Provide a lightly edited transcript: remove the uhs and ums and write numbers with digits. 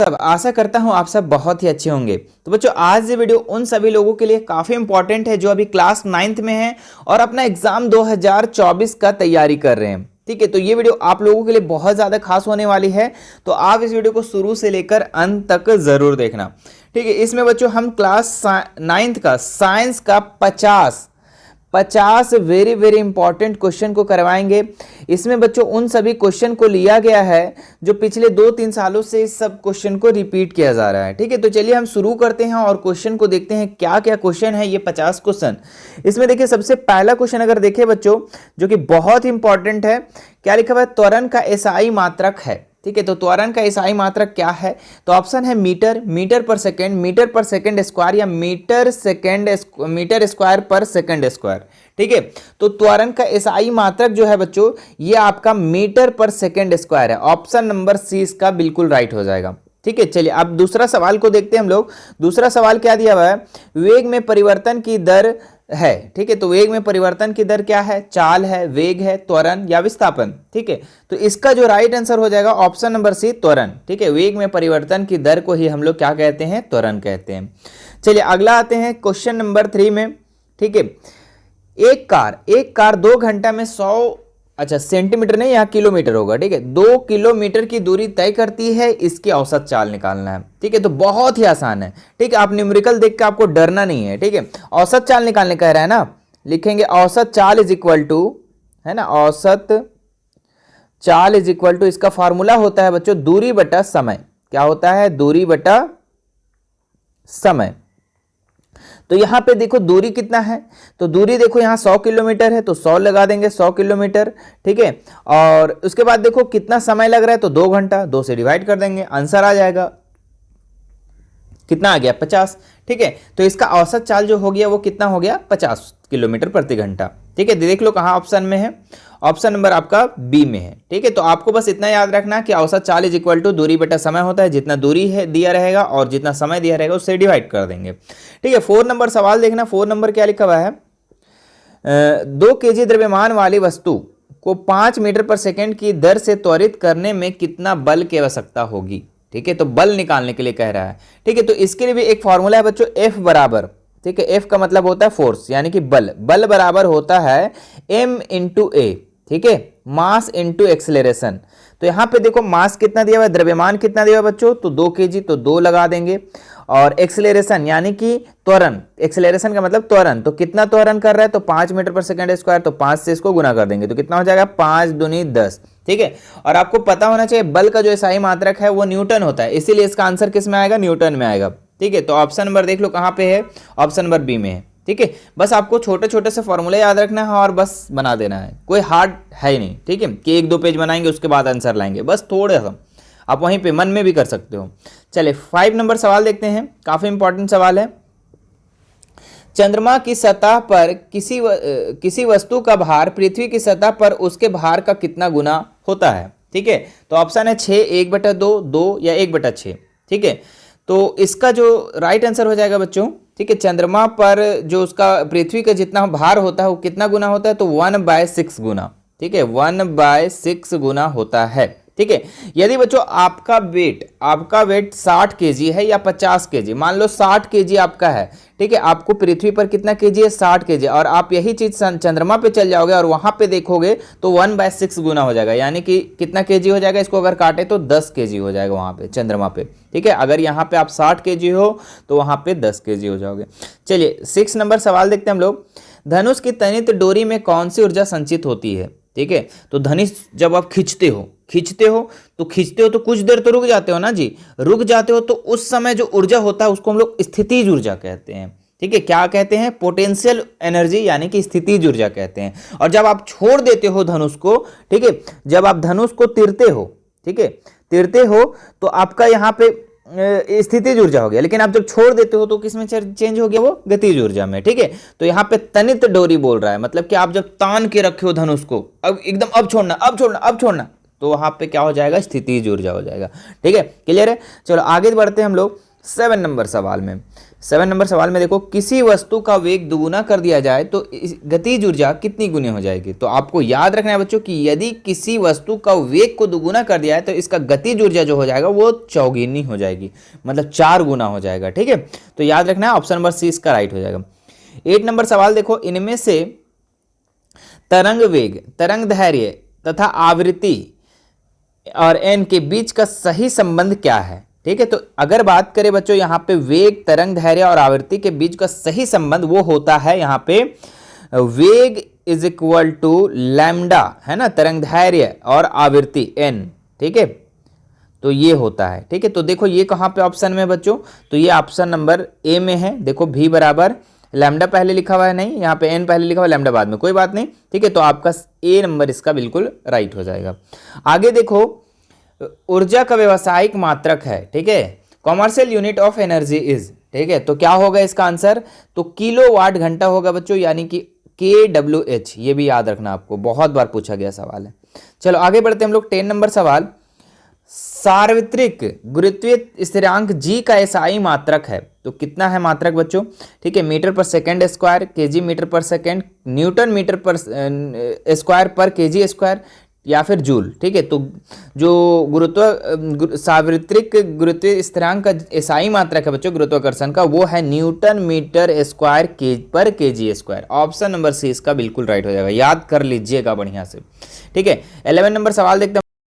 सब आशा करता हूं आप सब बहुत ही अच्छे होंगे। तो बच्चों आज ये वीडियो उन सभी लोगों के लिए काफ़ी इंपॉर्टेंट है जो अभी क्लास 9th में हैं और अपना एग्जाम 2024 का तैयारी कर रहे हैं। ठीक है, तो ये वीडियो आप लोगों के लिए बहुत ज़्यादा खास होने वाली है, तो आप इस वीडियो को शुरू से लेकर अंत तक ज़रूर देखना। ठीक है, इसमें बच्चों हम क्लास 9th का साइंस का 50 वेरी वेरी इंपॉर्टेंट क्वेश्चन को करवाएंगे। इसमें बच्चों उन सभी क्वेश्चन को लिया गया है जो पिछले 2-3 सालों से इस सब क्वेश्चन को रिपीट किया जा रहा है। ठीक है, तो चलिए हम शुरू करते हैं और क्वेश्चन को देखते हैं क्या क्या क्वेश्चन है ये 50 क्वेश्चन। इसमें देखिए सबसे पहला क्वेश्चन अगर देखें बच्चों जो कि बहुत इंपॉर्टेंट है, क्या लिखा हुआ है, त्वरण का एसआई मात्रक है। ठीक है, तो त्वरण का एसआई मात्रक क्या है, तो ऑप्शन है मीटर, मीटर पर सेकंड स्क्वायर या मीटर स्क्वायर पर सेकंड स्क्वायर। ठीक है, तो त्वरण का एसआई मात्रक जो है बच्चों ये आपका मीटर पर सेकंड स्क्वायर है। ऑप्शन नंबर सी इसका बिल्कुल राइट हो जाएगा। ठीक है, चलिए अब दूसरा सवाल को देखते हैं हम लोग। दूसरा सवाल क्या दिया हुआ है, वेग में परिवर्तन की दर है। ठीक है, तो वेग में परिवर्तन की दर क्या है, चाल है, वेग है, त्वरण या विस्थापन। ठीक है, तो इसका जो राइट आंसर हो जाएगा ऑप्शन नंबर सी, त्वरण। ठीक है, वेग में परिवर्तन की दर को ही हम लोग क्या कहते हैं, त्वरण कहते हैं। चलिए अगला आते हैं क्वेश्चन नंबर 3 में। ठीक है, एक कार 2 घंटा में 100 सेंटीमीटर नहीं, यहाँ किलोमीटर होगा। ठीक है, 2 किलोमीटर की दूरी तय करती है, इसकी औसत चाल निकालना है। ठीक है, तो बहुत ही आसान है। ठीक है, आप न्यूमेरिकल देख के आपको डरना नहीं है। ठीक है, औसत चाल निकालने कह रहा है ना, लिखेंगे औसत चाल इज इक्वल टू, है ना, औसत चाल इज इक्वल टू, इसका फॉर्मूला होता है बच्चों दूरी बटा समय। क्या होता है, दूरी बटा समय। तो यहां पे देखो दूरी कितना है, तो दूरी देखो यहां 100 किलोमीटर है, तो 100 लगा देंगे, 100 किलोमीटर। ठीक है, और उसके बाद देखो कितना समय लग रहा है, तो 2 घंटा, 2 से डिवाइड कर देंगे, आंसर आ जाएगा, कितना आ गया, 50। ठीक है, तो इसका औसत चाल जो हो गया वो कितना हो गया, 50 किलोमीटर प्रति घंटा। ठीक है, देख लो कहां ऑप्शन में है, ऑप्शन नंबर आपका बी में है। ठीक है, तो आपको बस इतना याद रखना कि औसत चाल इज इक्वल टू दूरी बटा समय होता है, जितना दूरी है दिया रहेगा और जितना समय दिया रहेगा उससे डिवाइड कर देंगे। ठीक है, 4 नंबर सवाल देखना। 4 नंबर क्या लिखा हुआ है, 2 kg द्रव्यमान वाली वस्तु को 5 मीटर पर सेकेंड की दर से त्वरित करने में कितना बल की आवश्यकता होगी। ठीक है, तो बल निकालने के लिए कह रहा है। ठीक है, तो इसके लिए भी एक फॉर्मूला है बच्चों, एफ बराबर, ठीक है, एफ का मतलब होता है फोर्स यानी कि बल बराबर होता है m इंटू ए। ठीक है, मास इंटू एक्सेलरेशन। तो यहां पे देखो मास कितना दिया हुआ है, द्रव्यमान कितना दिया हुआ है बच्चों, तो 2 kg, तो 2 लगा देंगे, और एक्सेलरेशन यानी कि त्वरण, एक्सेलरेशन का मतलब त्वरण, तो कितना त्वरण कर रहा है, तो 5 मीटर पर सेकंड स्क्वायर, तो 5 से इसको गुना कर देंगे, तो कितना हो जाएगा, 5 दूनी 10। ठीक है, और आपको पता होना चाहिए बल का जो एसआई मात्रक है वो न्यूटन होता है, इसीलिए इसका आंसर किस में आएगा, न्यूटन में आएगा। ठीक है, तो ऑप्शन नंबर देख लो कहां पे है, ऑप्शन नंबर बी में है। ठीक है, बस आपको छोटे छोटे से फॉर्मूले याद रखना है और बस बना देना है, कोई हार्ड है ही नहीं। ठीक है, कि 1-2 पेज बनाएंगे उसके बाद आंसर लाएंगे, बस थोड़ा सा आप वहीं पे मन में भी कर सकते हो। चलिए 5 नंबर सवाल देखते हैं, काफी इंपॉर्टेंट सवाल है। चंद्रमा की सतह पर किसी वस्तु का भार पृथ्वी की सतह पर उसके भार का कितना गुना होता है। ठीक है, तो ऑप्शन है 6, 1/2, 2 या 1/6। ठीक है, तो इसका जो राइट आंसर हो जाएगा बच्चों, ठीक है, चंद्रमा पर जो उसका पृथ्वी का जितना भार होता है वो कितना गुना होता है, तो 1/6 गुना। ठीक है, 1/6 गुना होता है। ठीक है, यदि बच्चों आपका वेट 60 kg है या 50 kg, मान लो 60 kg आपका है। ठीक है, आपको पृथ्वी पर कितना kg है, 60 kg, और आप यही चीज चंद्रमा पे चल जाओगे और वहां पे देखोगे तो 1/6 गुना हो जाएगा, यानी कि कितना kg हो जाएगा, इसको अगर काटे तो 10 kg हो जाएगा वहां पे चंद्रमा पे। ठीक है, अगर यहाँ पे आप 60 kg हो तो वहां पे 10 kg हो जाओगे। चलिए 6 नंबर सवाल देखते हैं हम लोग। धनुष की तनित डोरी में कौन सी ऊर्जा संचित होती है। ठीक है, तो धनुष जब आप खींचते हो तो कुछ देर तो रुक जाते हो ना जी, रुक जाते हो तो उस समय जो ऊर्जा होता है उसको हम लोग स्थितिज ऊर्जा कहते हैं। ठीक है, क्या कहते हैं, पोटेंशियल एनर्जी यानी कि स्थितिज ऊर्जा कहते हैं। और जब आप छोड़ देते हो धनुष को, ठीक है, जब आप धनुष को तीरते हो, ठीक है, तीरते हो तो आपका यहाँ पे स्थितिज ऊर्जा हो गया, लेकिन आप जब छोड़ देते हो तो किसमें चेंज हो गया, वो गतिज ऊर्जा में। ठीक है, तो यहाँ पे तनित डोरी बोल रहा है, मतलब कि आप जब तान के रखे हो धनुष को, अब एकदम अब छोड़ना, तो वहां पे क्या हो जाएगा, स्थितिज ऊर्जा हो जाएगा। ठीक है, क्लियर है। चलो आगे बढ़ते हैं हम लोग 7 नंबर सवाल में। 7 नंबर सवाल में देखो, किसी वस्तु का वेग दुगुना कर दिया जाए तो गतिज ऊर्जा कितनी गुनी हो जाएगी। तो आपको याद रखना है बच्चों कि यदि किसी वस्तु का वेग को दुगुना कर दिया है तो इसका गतिज ऊर्जा जो हो जाएगा वो चौगुनी हो जाएगी, मतलब 4 गुना हो जाएगा। ठीक है, तो याद रखना है ऑप्शन नंबर सी इसका राइट हो जाएगा। 8 नंबर सवाल देखो, इनमें से तरंग वेग, तरंग धैर्य तथा आवृत्ति और एन के बीच का सही संबंध क्या है। ठीक है, तो अगर बात करें बच्चों यहाँ पे वेग, तरंग धैर्य और आवृत्ति के बीच का सही संबंध वो होता है यहाँ पे वेग इज इक्वल टू लैम्डा, है ना, तरंग धैर्य और आवृत्ति एन। ठीक है, तो ये होता है। ठीक है, तो देखो ये कहाँ पे ऑप्शन में बच्चों, तो ये ऑप्शन नंबर ए में है। देखो भी बराबर लैम्डा पहले लिखा हुआ है, नहीं यहाँ पे एन पहले लिखा हुआ है, लैम्डा बाद में, कोई बात नहीं। ठीक है, तो आपका ए नंबर इसका बिल्कुल राइट हो जाएगा। आगे देखो, ऊर्जा का व्यवसायिक मात्रक है। ठीक है, commercial unit of energy is. ठीक है, तो क्या होगा इसका आंसर, तो किलोवाट घंटा होगा बच्चों, यानी कि KWH। ये भी याद रखना, आपको बहुत बार पूछा गया सवाल है। चलो आगे बढ़ते हैं हम लोग। 10 नंबर सवाल, सार्वत्रिक गुरुत्वीय स्थिरांक g का एसआई मात्रक है। तो कितना है मात्रक बच्चों, ठीक है, मीटर पर सेकंड स्क्वायर, केजी मीटर पर सेकंड, न्यूटन मीटर पर स्क्वायर पर केजी स्क्वायर, या फिर जूल। ठीक है, तो जो सार्वत्रिक गुरुत्वीय स्थिरांक का एसआई मात्रक है बच्चों गुरुत्वाकर्षण का, वो है न्यूटन मीटर स्क्वायर पर kg square. Option number C इसका बिल्कुल राइट हो जाएगा, याद कर लीजिएगा बढ़िया से। ठीक है, 11 नंबर सवाल देखते हैं।